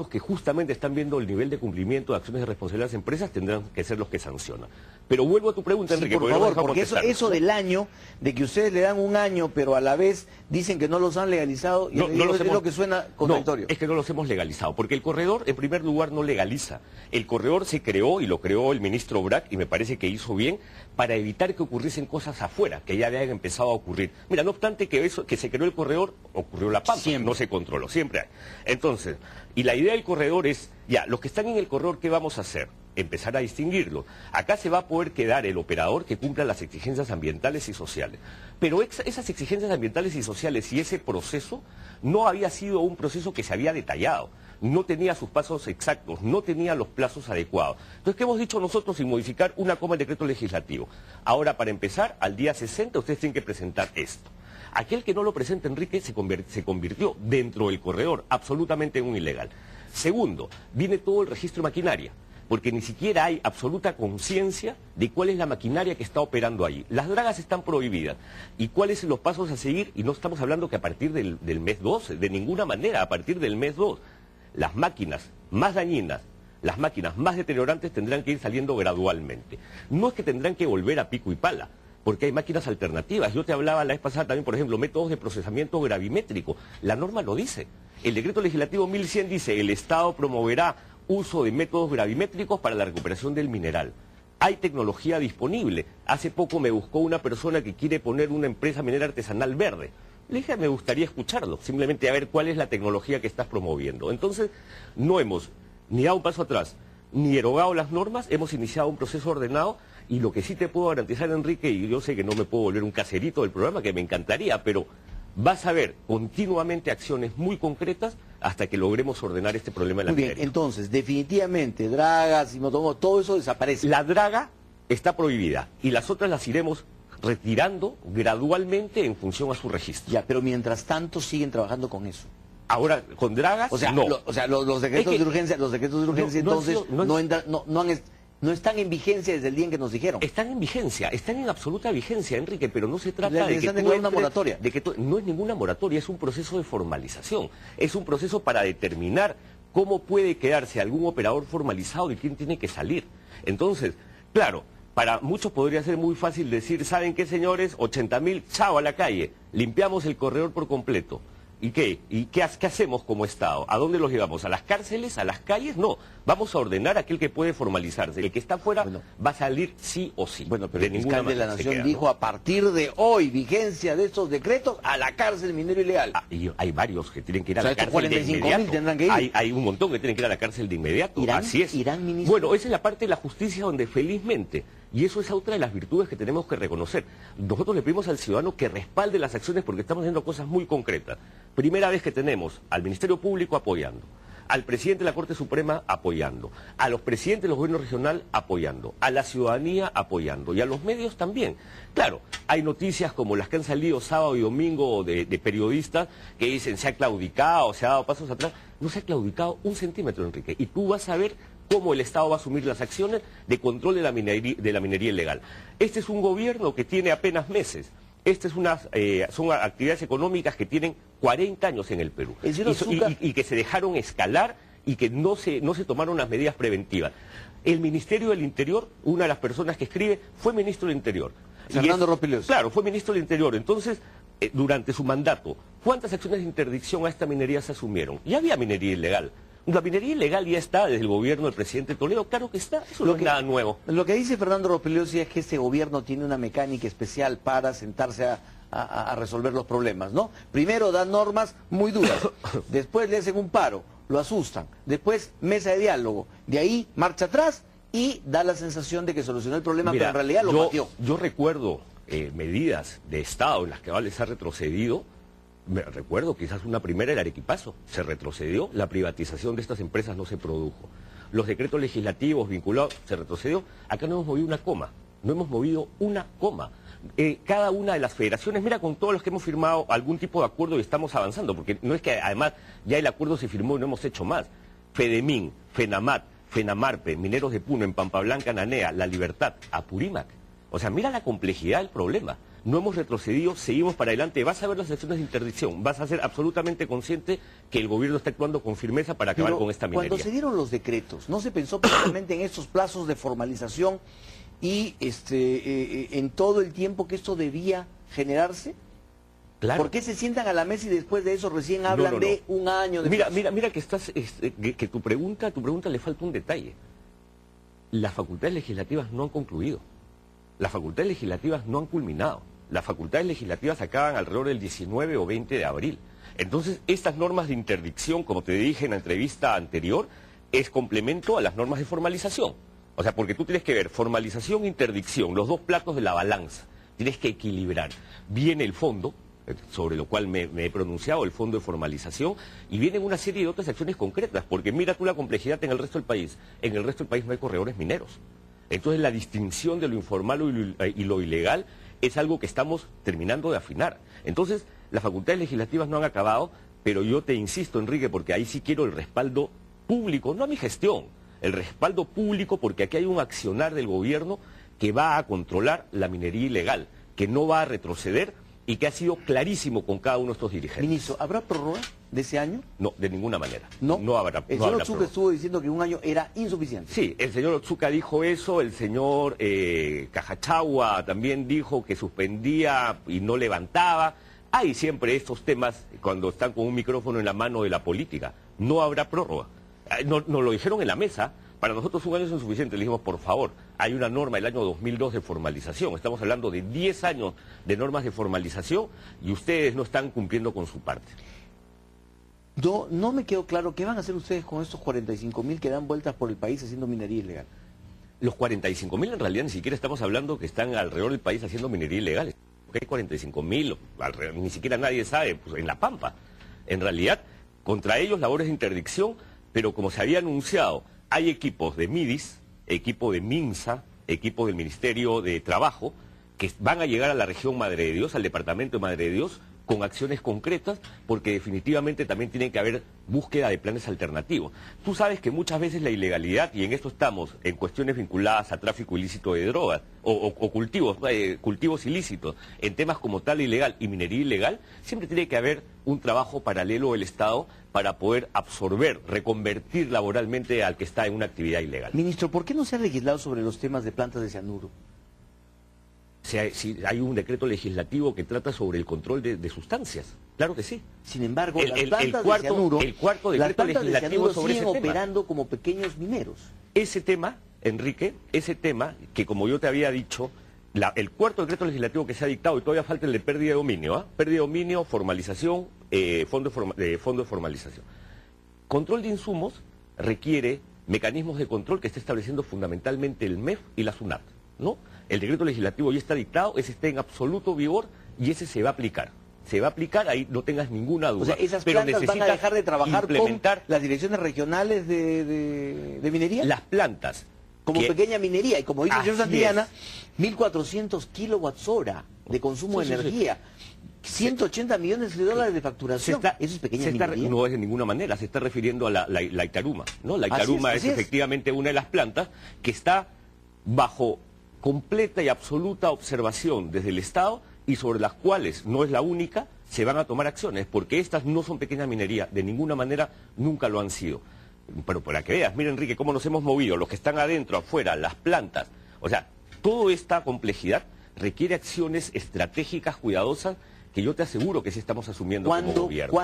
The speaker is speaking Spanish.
que justamente están viendo el nivel de cumplimiento de acciones de responsabilidad de las empresas tendrán que ser los que sancionan. Pero vuelvo a tu pregunta, Enrique. Sí, por favor, porque eso del año, de que ustedes le dan un año, pero a la vez dicen que no los han legalizado, y es lo que suena contradictorio. No, es que no los hemos legalizado, porque el corredor, en primer lugar, no legaliza. El corredor se creó, y lo creó el ministro Brac, y me parece que hizo bien, para evitar que ocurriesen cosas afuera, que ya habían empezado a ocurrir. Mira, no obstante que se creó el corredor, ocurrió la Pampa, no se controló, siempre hay. Entonces, y la idea del corredor es, ya, los que están en el corredor, ¿qué vamos a hacer? Empezar a distinguirlos. Acá se va a poder quedar el operador que cumpla las exigencias ambientales y sociales. Pero esas exigencias ambientales y sociales y ese proceso no había sido un proceso que se había detallado. No tenía sus pasos exactos, no tenía los plazos adecuados. Entonces, ¿qué hemos dicho nosotros sin modificar una coma del decreto legislativo? Ahora, para empezar, al día 60 ustedes tienen que presentar esto. Aquel que no lo presenta, Enrique, se convirtió dentro del corredor absolutamente en un ilegal. Segundo, viene todo el registro de maquinaria, porque ni siquiera hay absoluta conciencia de cuál es la maquinaria que está operando allí. Las dragas están prohibidas. ¿Y cuáles son los pasos a seguir? Y no estamos hablando que a partir del mes 2, de ninguna manera, a partir del mes 2. Las máquinas más dañinas, las máquinas más deteriorantes tendrán que ir saliendo gradualmente. No es que tendrán que volver a pico y pala, porque hay máquinas alternativas. Yo te hablaba la vez pasada también, por ejemplo, métodos de procesamiento gravimétrico. La norma lo dice. El decreto legislativo 1100 dice, el Estado promoverá uso de métodos gravimétricos para la recuperación del mineral. Hay tecnología disponible. Hace poco me buscó una persona que quiere poner una empresa minera artesanal verde. Le dije, me gustaría escucharlo, simplemente a ver cuál es la tecnología que estás promoviendo. Entonces, no hemos ni dado un paso atrás, ni erogado las normas, hemos iniciado un proceso ordenado, y lo que sí te puedo garantizar, Enrique, y yo sé que no me puedo volver un caserito del programa, que me encantaría, pero vas a ver continuamente acciones muy concretas hasta que logremos ordenar este problema en la minería. Muy bien, entonces, definitivamente, dragas y motomos, todo eso desaparece. La draga está prohibida, y las otras las iremos retirando gradualmente en función a su registro. Ya, pero mientras tanto siguen trabajando con eso. Ahora, con dragas, o sea, no. Los decretos de urgencia, entonces no están en vigencia desde el día en que nos dijeron. Están en vigencia, están en absoluta vigencia, Enrique, pero no se trata de que una moratoria. No es ninguna moratoria, es un proceso de formalización. Es un proceso para determinar cómo puede quedarse algún operador formalizado y quién tiene que salir. Entonces, claro, para muchos podría ser muy fácil decir, ¿saben qué, señores? 80.000, chao, a la calle, limpiamos el corredor por completo. ¿Y qué? ¿Y qué hacemos como Estado? ¿A dónde los llevamos? ¿A las cárceles? ¿A las calles? No. Vamos a ordenar a aquel que puede formalizarse. El que está afuera va a salir sí o sí. Bueno, pero el fiscal de la Nación dijo, ¿no? A partir de hoy, vigencia de estos decretos, a la cárcel minero ilegal. Y hay varios que tienen que ir a la cárcel 45.000 de inmediato. tendrán que ir. Hay un montón que tienen que ir a la cárcel de inmediato. Así es. Ministro. Bueno, esa es la parte de la justicia donde felizmente, y eso es otra de las virtudes que tenemos que reconocer, nosotros le pedimos al ciudadano que respalde las acciones porque estamos haciendo cosas muy concretas. Primera vez que tenemos al Ministerio Público apoyando, al presidente de la Corte Suprema apoyando, a los presidentes de los gobiernos regionales apoyando, a la ciudadanía apoyando y a los medios también. Claro, hay noticias como las que han salido sábado y domingo de periodistas que dicen se ha claudicado, se ha dado pasos atrás. No se ha claudicado un centímetro, Enrique, y tú vas a ver cómo el Estado va a asumir las acciones de control de la minería ilegal. Este es un gobierno que tiene apenas meses. Son actividades económicas que tienen 40 años en el Perú y que se dejaron escalar y que no se tomaron las medidas preventivas. El Ministerio del Interior, una de las personas que escribe, fue ministro del Interior. Fernando Ropilios. Claro, fue ministro del Interior. Entonces, durante su mandato, ¿cuántas acciones de interdicción a esta minería se asumieron? Ya había minería ilegal. La minería ilegal ya está desde el gobierno del presidente Toledo, claro que está, eso no es nada nuevo. Lo que dice Fernando Ropiliossi es que este gobierno tiene una mecánica especial para sentarse a resolver los problemas, ¿no? Primero dan normas muy duras, después le hacen un paro, lo asustan, después mesa de diálogo, de ahí marcha atrás y da la sensación de que solucionó el problema, pero en realidad lo pateó. Yo recuerdo medidas de Estado en las que les ha retrocedido. Me recuerdo, quizás una primera, el Arequipazo, se retrocedió, la privatización de estas empresas no se produjo. Los decretos legislativos vinculados, se retrocedió, acá no hemos movido una coma, no hemos movido una coma. Cada una de las federaciones, mira, con todos los que hemos firmado algún tipo de acuerdo y estamos avanzando, porque no es que además ya el acuerdo se firmó y no hemos hecho más. FEDEMIN, FENAMAT, FENAMARPE, Mineros de Puno, en Pampa Blanca, Nanea, La Libertad, Apurímac. O sea, mira la complejidad del problema. no hemos retrocedido, seguimos para adelante. Vas a ver las acciones de interdicción, vas a ser absolutamente consciente que el gobierno está actuando con firmeza para acabar con esta minería. Cuando se dieron los decretos, ¿no se pensó precisamente en estos plazos de formalización y en todo el tiempo que esto debía generarse? Claro. ¿Por qué se sientan a la mesa y después de eso recién hablan de un año de plazo? Mira que estás que tu pregunta le falta un detalle. Las facultades legislativas no han concluido. Las facultades legislativas no han culminado. Las facultades legislativas acaban alrededor del 19 o 20 de abril. Entonces, estas normas de interdicción, como te dije en la entrevista anterior, es complemento a las normas de formalización. O sea, porque tú tienes que ver formalización e interdicción, los dos platos de la balanza. Tienes que equilibrar. Viene el fondo, sobre lo cual me he pronunciado, el fondo de formalización, y vienen una serie de otras acciones concretas, porque mira tú la complejidad en el resto del país. En el resto del país no hay corredores mineros. Entonces la distinción de lo informal y lo ilegal es algo que estamos terminando de afinar. Entonces las facultades legislativas no han acabado, pero yo te insisto, Enrique, porque ahí sí quiero el respaldo público, no a mi gestión, el respaldo público, porque aquí hay un accionar del gobierno que va a controlar la minería ilegal, que no va a retroceder y que ha sido clarísimo con cada uno de estos dirigentes. Ministro, ¿habrá prórroga de ese año? No, de ninguna manera. No habrá. El señor Otsuka estuvo diciendo que un año era insuficiente. Sí, el señor Otsuka dijo eso, el señor Cajachagua también dijo que suspendía y no levantaba. Hay siempre estos temas cuando están con un micrófono en la mano de la política. No habrá prórroga. Nos lo dijeron en la mesa. Para nosotros un año es insuficiente. Le dijimos, por favor, hay una norma del año 2002 de formalización. Estamos hablando de 10 años de normas de formalización y ustedes no están cumpliendo con su parte. No me quedó claro qué van a hacer ustedes con estos 45.000 que dan vueltas por el país haciendo minería ilegal. Los 45.000 en realidad ni siquiera estamos hablando que están alrededor del país haciendo minería ilegal. Porque hay 45.000, ni siquiera nadie sabe, pues en La Pampa. En realidad, contra ellos labores de interdicción, pero como se había anunciado, hay equipos de MIDIS, equipo de MINSA, equipo del Ministerio de Trabajo, que van a llegar a la región Madre de Dios, al departamento de Madre de Dios, con acciones concretas, porque definitivamente también tiene que haber búsqueda de planes alternativos. Tú sabes que muchas veces la ilegalidad, y en esto estamos, en cuestiones vinculadas a tráfico ilícito de drogas, o cultivos ilícitos, en temas como tal ilegal y minería ilegal, siempre tiene que haber un trabajo paralelo del Estado para poder absorber, reconvertir laboralmente al que está en una actividad ilegal. Ministro, ¿por qué no se ha legislado sobre los temas de plantas de cianuro? Si hay un decreto legislativo que trata sobre el control de sustancias, claro que sí. Sin embargo, las plantas de cianuro, el cuarto decreto legislativo sobre siguen ese tema. operando como pequeños mineros. Ese tema, Enrique, ese tema que como yo te había dicho, el cuarto decreto legislativo que se ha dictado, y todavía falta el de pérdida de dominio, pérdida de dominio, formalización, fondo de formalización. Control de insumos requiere mecanismos de control que está estableciendo fundamentalmente el MEF y la SUNAT, ¿no? El decreto legislativo ya está dictado, ese está en absoluto vigor y ese se va a aplicar. Se va a aplicar, ahí no tengas ninguna duda. O sea, esas plantas van a dejar de trabajar con las direcciones regionales de minería. Las plantas. Como pequeña minería, y como dice el señor Santillana, 1.400 kilowatts-hora de consumo de energía. 180 millones de dólares de facturación. ¿Eso es pequeña minería? No es de ninguna manera, se está refiriendo a la Itaruma, ¿no? La Itaruma es efectivamente una de las plantas que está bajo completa y absoluta observación desde el Estado y sobre las cuales, no es la única, se van a tomar acciones, porque estas no son pequeña minería, de ninguna manera nunca lo han sido. Pero para que veas, mira Enrique, cómo nos hemos movido, los que están adentro, afuera, las plantas, o sea, toda esta complejidad requiere acciones estratégicas, cuidadosas, que yo te aseguro que sí estamos asumiendo como gobierno.